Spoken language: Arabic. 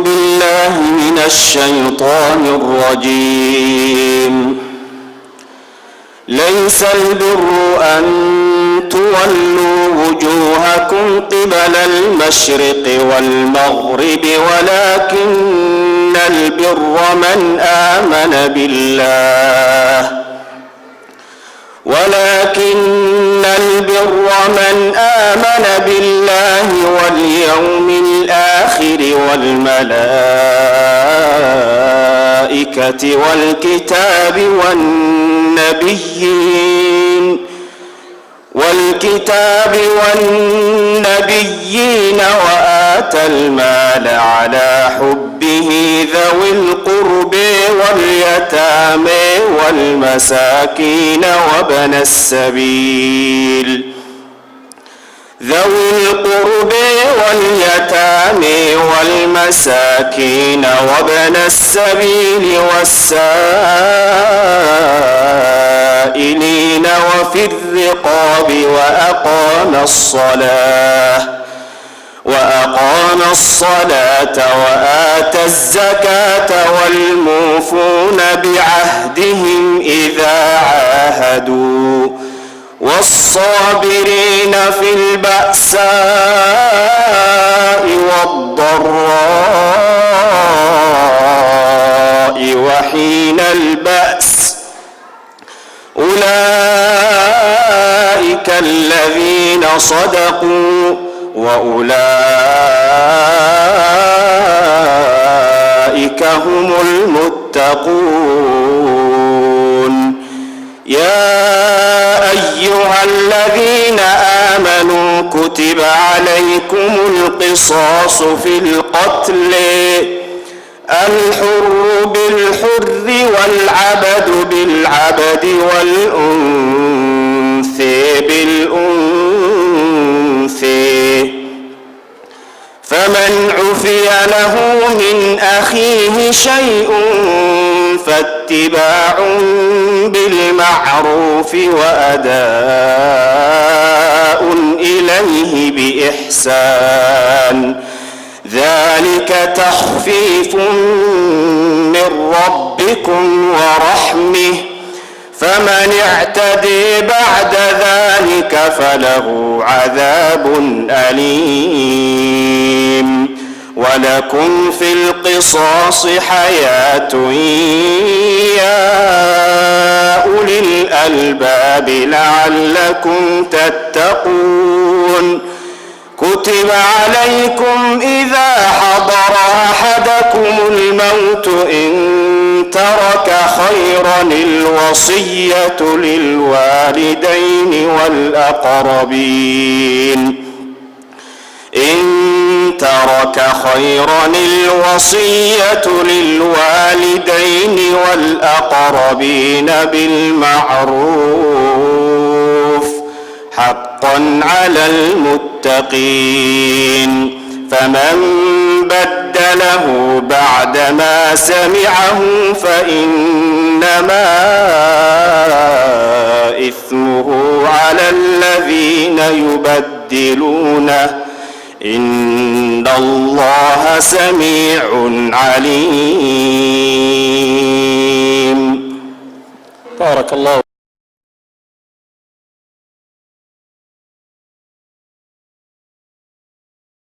بالله من الشيطان الرجيم. ليس البر أن تولوا وجوهكم قبل المشرق والمغرب ولكن البر من آمن بالله واليوم الآخر والملائكة والكتاب والنبيين وآتى المال على حبه ذوي القرب واليتامى والمساكين وابن السبيل والسائلين وفي الرقاب وأقام الصلاة وآتى الزكاة والموفون بعهدهم إذا عاهدوا والصابرين في البأساء والضراء وحين البأس أولئك الذين صدقوا وأولئك هم المتقون. يا أيها الذين آمنوا كتب عليكم القصاص في القتل الحر بالحر والعبد بالعبد والأنثى بالأنثى فمن عفي له من أخيه شيء فاتباع بالمعروف وأداء إليه بإحسان ذلك تخفيف من ربكم ورحمة فمن اعتدي بعد ذلك فله عذاب أليم. ولكم في القصاص حياة يا أولي الألباب لعلكم تتقون. كتب عليكم إذا حضر أحدكم الموت إن ترك خيرا الوصية للوالدين والأقربين بالمعروف حقا على المتقين. فمن بدله بعدما سمعه فإنما إثمه على الذين يبدلونه إن الله سميع عليم. بارك الله.